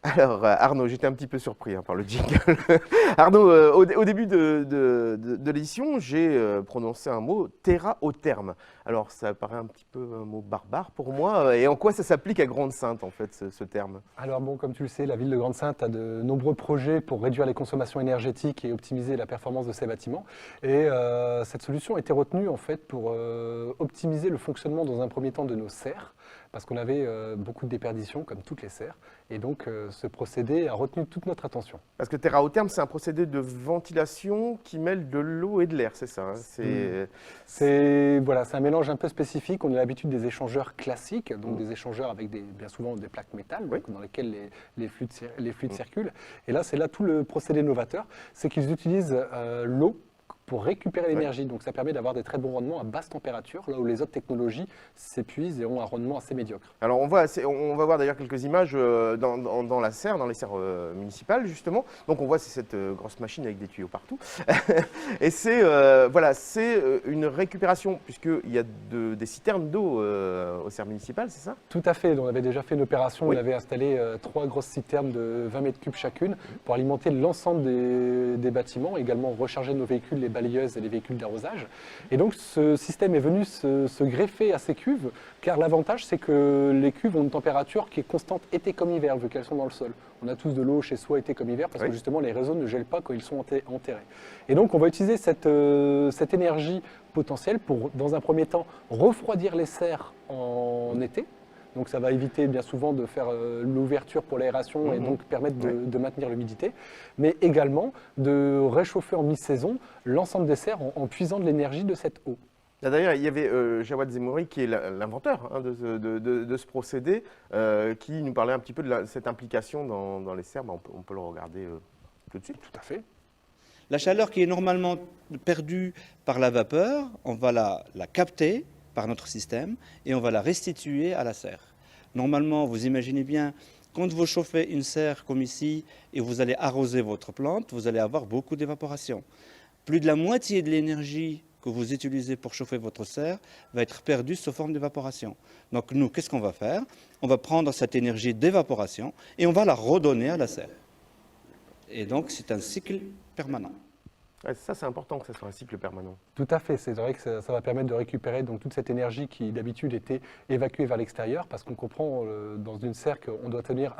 Alors, Arnaud, j'étais un petit peu surpris par le jingle. Arnaud, au début de l'édition, j'ai prononcé un mot, terra au terme. Alors, ça paraît un petit peu un mot barbare pour moi. Et en quoi ça s'applique à Grande-Synthe, en fait, ce terme? Alors bon, comme tu le sais, la ville de Grande-Synthe a de nombreux projets pour réduire les consommations énergétiques et optimiser la performance de ses bâtiments. Et cette solution a été retenue en fait pour optimiser le fonctionnement dans un premier temps de nos serres, parce qu'on avait beaucoup de déperditions comme toutes les serres. Et donc ce procédé a retenu toute notre attention. Parce que terra au terme, c'est un procédé de ventilation qui mêle de l'eau et de l'air, c'est ça, hein? C'est voilà, c'est un mélange un peu spécifique. On a l'habitude des échangeurs classiques, donc des échangeurs avec bien souvent des plaques métal, Oui. donc, dans lesquelles les fluides circulent. Et là, c'est là tout le procédé novateur, c'est qu'ils utilisent l'eau pour récupérer l'énergie. Donc ça permet d'avoir des très bons rendements à basse température, là où les autres technologies s'épuisent et ont un rendement assez médiocre. Alors on va voir d'ailleurs quelques images dans la serre, dans les serres municipales justement. Donc on voit c'est cette grosse machine avec des tuyaux partout. Et c'est voilà, c'est une récupération puisqu'il y a des citernes d'eau aux serres municipales, c'est ça? Tout à fait. On avait déjà fait une opération, Oui. on avait installé 3 grosses citernes de 20 mètres cubes chacune pour alimenter l'ensemble des bâtiments, également recharger nos véhicules, les balayeuses et les véhicules d'arrosage. Et donc ce système est venu se greffer à ces cuves, car l'avantage c'est que les cuves ont une température qui est constante été comme hiver, vu qu'elles sont dans le sol. On a tous de l'eau chez soi été comme hiver, parce Oui. que justement les réseaux ne gèlent pas quand ils sont enterrés. Et donc on va utiliser cette énergie potentielle pour, dans un premier temps, refroidir les serres en été. Donc ça va éviter bien souvent de faire l'ouverture pour l'aération et donc permettre de maintenir l'humidité, mais également de réchauffer en mi-saison l'ensemble des serres en puisant de l'énergie de cette eau. Là, d'ailleurs, il y avait Jawad Zemouri qui est l'inventeur hein, de ce procédé, qui nous parlait un petit peu de cette implication dans les serres. On peut le regarder tout de suite. Tout à fait. La chaleur qui est normalement perdue par la vapeur, on va la capter par notre système et on va la restituer à la serre. Normalement, vous imaginez bien, quand vous chauffez une serre comme ici et vous allez arroser votre plante, vous allez avoir beaucoup d'évaporation. Plus de la moitié de l'énergie que vous utilisez pour chauffer votre serre va être perdue sous forme d'évaporation. Donc nous, qu'est-ce qu'on va faire? On va prendre cette énergie d'évaporation et on va la redonner à la serre. Et donc c'est un cycle permanent. Ouais, ça, c'est important que ça soit un cycle permanent. Tout à fait, c'est vrai que ça va permettre de récupérer donc, toute cette énergie qui d'habitude était évacuée vers l'extérieur, parce qu'on comprend dans une serre qu'on doit tenir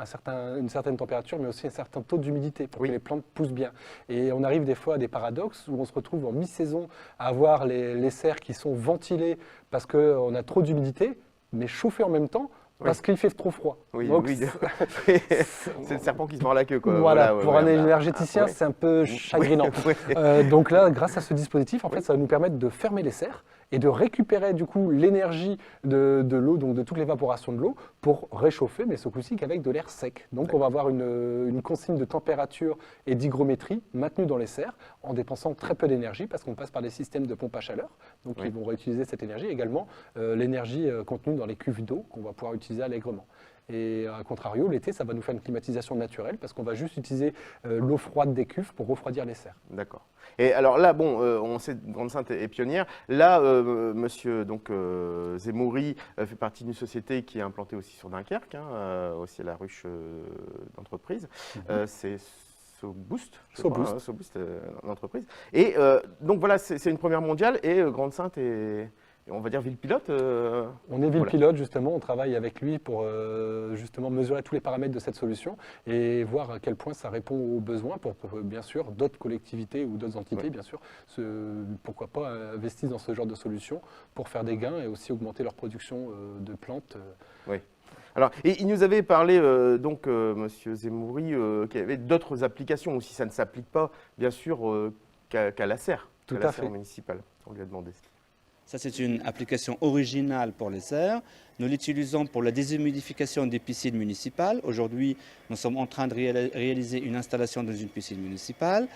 une certaine température, mais aussi un certain taux d'humidité pour que les plantes poussent bien. Et on arrive des fois à des paradoxes où on se retrouve en mi-saison à avoir les serres qui sont ventilées parce qu'on a trop d'humidité, mais chauffées en même temps, parce qu'il fait trop froid. Oui, Donc, oui. C'est le serpent qui se mord la queue, quoi. Voilà, ouais, pour un énergéticien, c'est un peu chagrinant. Donc là, grâce à ce dispositif, en fait, ça va nous permettre de fermer les serres et de récupérer du coup l'énergie de l'eau, donc de toute l'évaporation de l'eau, pour réchauffer, mais ce coup-ci qu'avec de l'air sec. Donc on va avoir une consigne de température et d'hygrométrie maintenue dans les serres en dépensant très peu d'énergie, parce qu'on passe par des systèmes de pompe à chaleur, donc ils vont réutiliser cette énergie. Également l'énergie contenue dans les cuves d'eau qu'on va pouvoir utiliser allègrement. Et à contrario, l'été, ça va nous faire une climatisation naturelle parce qu'on va juste utiliser l'eau froide des cuves pour refroidir les serres. D'accord. Et alors là, bon, on sait que Grande-Synthe est pionnière. Là, monsieur Zemouri fait partie d'une société qui est implantée aussi sur Dunkerque, hein, aussi à la ruche d'entreprise. C'est SoBoost, SoBoost, l'entreprise. Et donc voilà, c'est une première mondiale et Grande-Synthe est, on va dire, ville pilote. On est ville pilote, justement, on travaille avec lui pour justement mesurer tous les paramètres de cette solution et voir à quel point ça répond aux besoins pour bien sûr, d'autres collectivités ou d'autres entités, bien sûr, pourquoi pas investissent dans ce genre de solution pour faire des gains et aussi augmenter leur production de plantes. Oui. Alors, et il nous avait parlé, monsieur Zemouri, qu'il y avait d'autres applications aussi. Ça ne s'applique pas, bien sûr, qu'à la serre, Tout à la à fait. serre municipale. On lui a demandé. Ça, c'est une application originale pour les serres. Nous l'utilisons pour la déshumidification des piscines municipales. Aujourd'hui, nous sommes en train de réaliser une installation dans une piscine municipale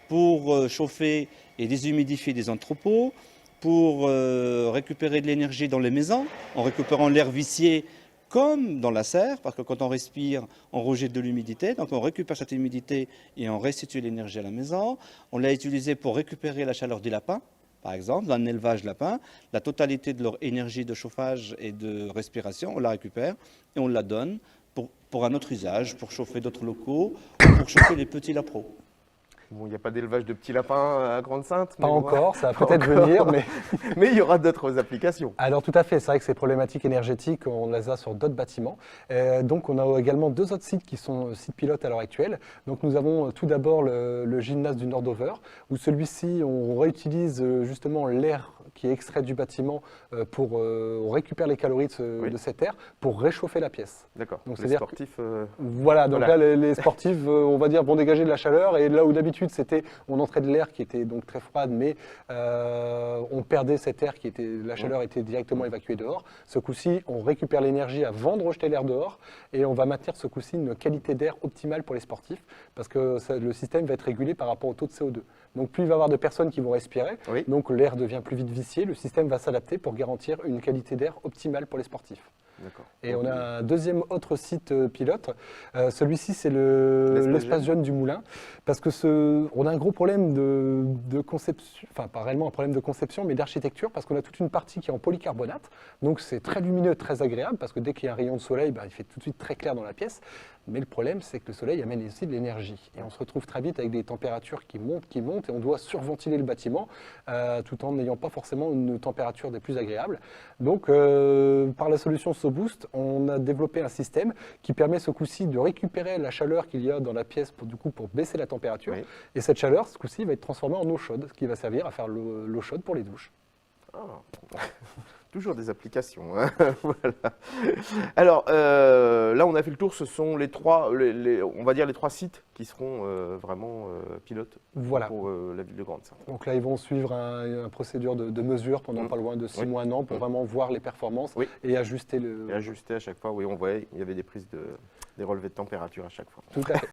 pour chauffer et déshumidifier des entrepôts, pour récupérer de l'énergie dans les maisons, en récupérant l'air vicié comme dans la serre, parce que quand on respire, on rejette de l'humidité. Donc on récupère cette humidité et on restitue l'énergie à la maison. On l'a utilisé pour récupérer la chaleur des lapins. Par exemple, dans un élevage lapin, la totalité de leur énergie de chauffage et de respiration, on la récupère et on la donne pour pour un autre usage, pour chauffer d'autres locaux, ou pour chauffer les petits lapros. Bon, il n'y a pas d'élevage de petits lapins à Grande-Synthe. Pas encore, ça va peut-être venir, mais... Mais il y aura d'autres applications. Alors tout à fait, c'est vrai que ces problématiques énergétiques, on les a sur d'autres bâtiments. Donc on a également 2 autres sites qui sont sites pilotes à l'heure actuelle. Donc nous avons tout d'abord le gymnase du Nordover, où celui-ci, on réutilise justement l'air qui est extrait du bâtiment on récupère les calories de cet air pour réchauffer la pièce. D'accord, Donc, les sportifs... Voilà, donc là les sportifs, on va dire, vont dégager de la chaleur, et là où d'habitude c'était, on entrait de l'air qui était donc très froide, mais on perdait cet air la chaleur était directement évacuée dehors. Ce coup-ci, on récupère l'énergie avant de rejeter l'air dehors, et on va maintenir ce coup-ci une qualité d'air optimale pour les sportifs, parce que le système va être régulé par rapport au taux de CO2. Donc plus il va y avoir de personnes qui vont respirer, donc l'air devient plus vite vicié, le système va s'adapter pour garantir une qualité d'air optimale pour les sportifs. Et on a un deuxième autre site pilote. Celui-ci, c'est l'espace jeune du Moulin, parce que on a un gros problème de conception, enfin pas réellement un problème de conception, mais d'architecture, parce qu'on a toute une partie qui est en polycarbonate. Donc c'est très lumineux, très agréable, parce que dès qu'il y a un rayon de soleil, il fait tout de suite très clair dans la pièce. Mais le problème, c'est que le soleil amène aussi de l'énergie. Et on se retrouve très vite avec des températures qui montent, et on doit surventiler le bâtiment, tout en n'ayant pas forcément une température des plus agréables. Donc, par la solution SoBoost, on a développé un système qui permet ce coup-ci de récupérer la chaleur qu'il y a dans la pièce pour baisser la température. Et cette chaleur, ce coup-ci, va être transformée en eau chaude, ce qui va servir à faire l'eau chaude pour les douches. Toujours des applications. Hein. Voilà. Alors, là, on a fait le tour. Ce sont les 3, on va dire les 3 sites qui seront vraiment pilotes pour la ville de Grande-Synthe. Donc là, ils vont suivre une procédure de mesure pendant pas loin de 6 mois, 1 an, pour vraiment voir les performances et ajuster Et ajuster à chaque fois. Oui, on voyait, il y avait des prises des relevés de température à chaque fois. Tout à fait.